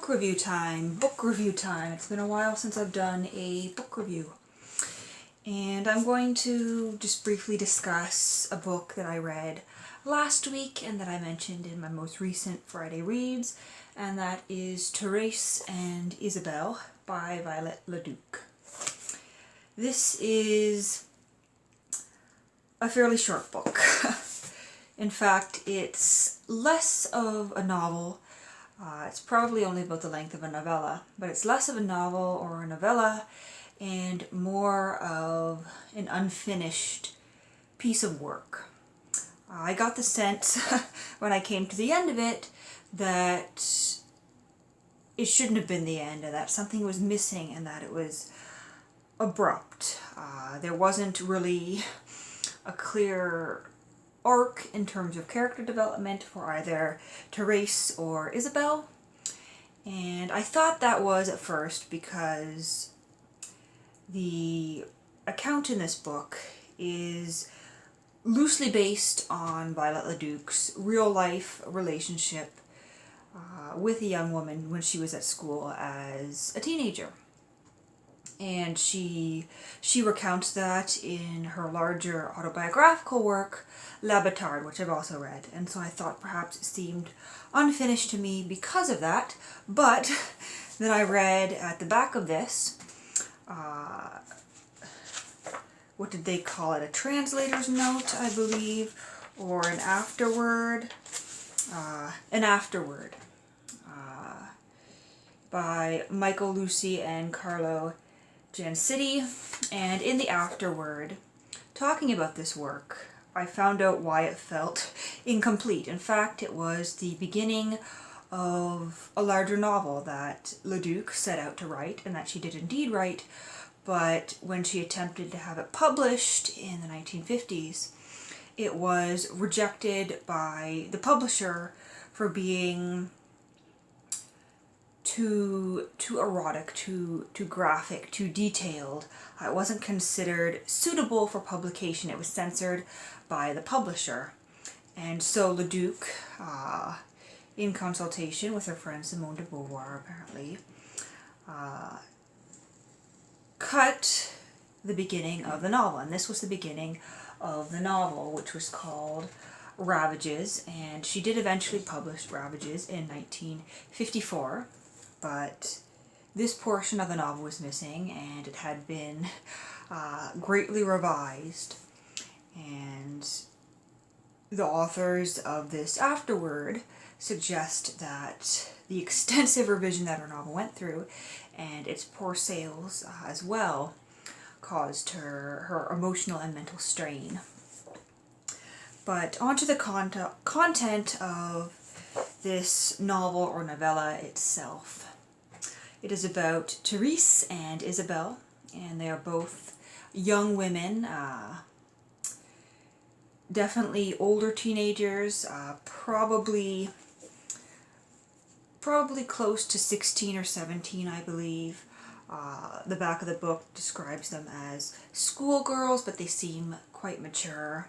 book review time, It's been a while since I've done a book review. And I'm going to just briefly discuss a book that I read last week and that I mentioned in my most recent Friday reads, and that is Thérèse and Isabelle by Violette Leduc. This is a fairly short book. In fact, it's less of a novel. It's probably only about the length of a novella, but it's less of a novel or a novella and more of an unfinished piece of work. I got the sense when I came to the end of it that it shouldn't have been the end, and that something was missing, and that it was abrupt. There wasn't really a clear arc in terms of character development for either Thérèse or Isabelle, and I thought that was at first because the account in this book is loosely based on Violette Leduc's real life relationship with a young woman when she was at school as a teenager. And she recounts that in her larger autobiographical work, La Bâtarde, which I've also read. And so I thought perhaps it seemed unfinished to me because of that. But then I read at the back of this, what did they call it? A translator's note, I believe, or an afterword. By Michael Lucy and Carlo Jancitti, and in the afterword, talking about this work, I found out why it felt incomplete. In fact, it was the beginning of a larger novel that Leduc set out to write, and that she did indeed write, but when she attempted to have it published in the 1950s, it was rejected by the publisher for being too erotic, too graphic, too detailed. It wasn't considered suitable for publication. It was censored by the publisher. And so Leduc, in consultation with her friend Simone de Beauvoir apparently, cut the beginning of the novel. And this was the beginning of the novel, which was called Ravages, and she did eventually publish Ravages in 1954. But this portion of the novel was missing, and it had been greatly revised. And the authors of this afterword suggest that the extensive revision that her novel went through and its poor sales as well caused her emotional and mental strain. But onto the content of this novel or novella itself. It is about Thérèse and Isabelle, and they are both young women, definitely older teenagers, probably close to 16 or 17, I believe. The back of the book describes them as schoolgirls, but they seem quite mature,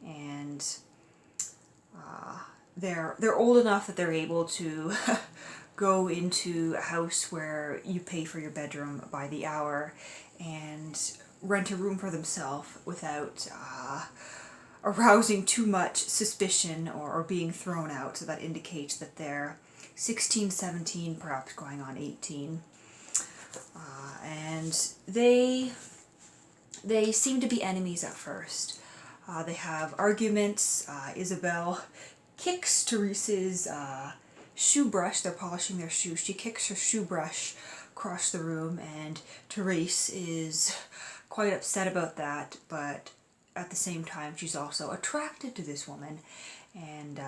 and they're old enough that they're able to go into a house where you pay for your bedroom by the hour and rent a room for themselves without arousing too much suspicion or being thrown out. So that indicates that they're 16, 17, perhaps going on 18. And they seem to be enemies at first. They have arguments. Isabelle kicks Therese's shoe brush. They're polishing their shoes. She kicks her shoe brush across the room, and Thérèse is quite upset about that, but at the same time she's also attracted to this woman. And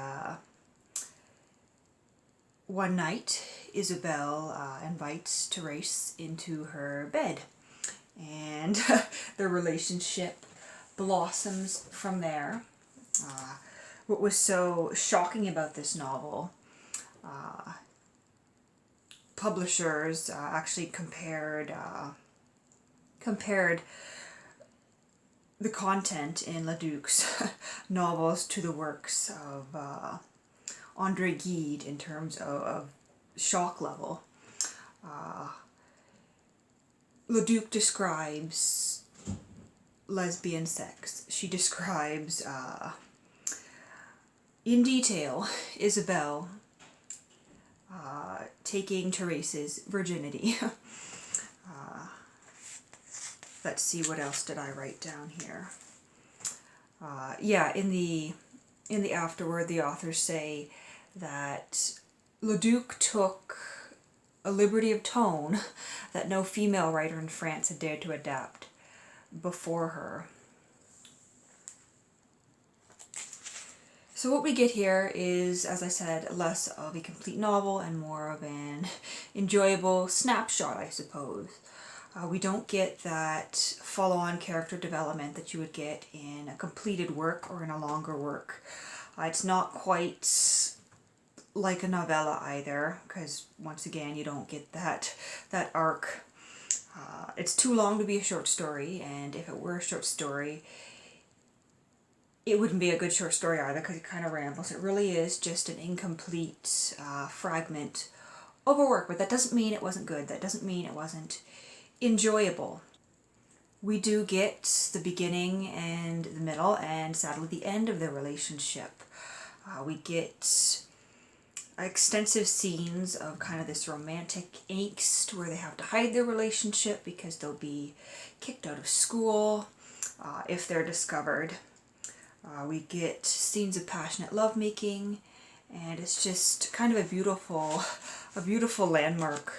one night Isabelle invites Thérèse into her bed, and their relationship blossoms from there. What was so shocking about this novel, publishers actually compared the content in Leduc's novels to the works of André Gide in terms of shock level. Leduc describes lesbian sex. She describes in detail Isabelle taking Thérèse's virginity. Let's see, what else did I write down here? Yeah, in the afterword, the authors say that Leduc took a liberty of tone that no female writer in France had dared to adapt before her. So what we get here is, as I said, less of a complete novel and more of an enjoyable snapshot, I suppose. We don't get that follow-on character development that you would get in a completed work or in a longer work. It's not quite like a novella either, because once again you don't get that arc. It's too long to be a short story, and if it were a short story, it wouldn't be a good short story either, because it kind of rambles. It really is just an incomplete fragment of a work, but that doesn't mean it wasn't good. That doesn't mean it wasn't enjoyable. We do get the beginning and the middle and sadly the end of their relationship. We get extensive scenes of kind of this romantic angst where they have to hide their relationship because they'll be kicked out of school if they're discovered. We get scenes of passionate lovemaking, and it's just kind of a beautiful landmark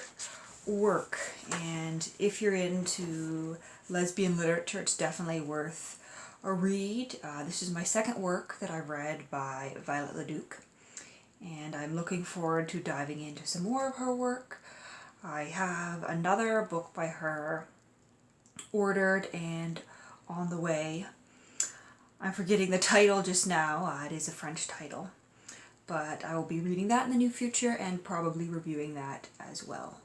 work. And if you're into lesbian literature, it's definitely worth a read. This is my second work that I've read by Violette Leduc, and I'm looking forward to diving into some more of her work. I have another book by her ordered and on the way. I'm forgetting the title just now. It is a French title, but I will be reading that in the near future and probably reviewing that as well.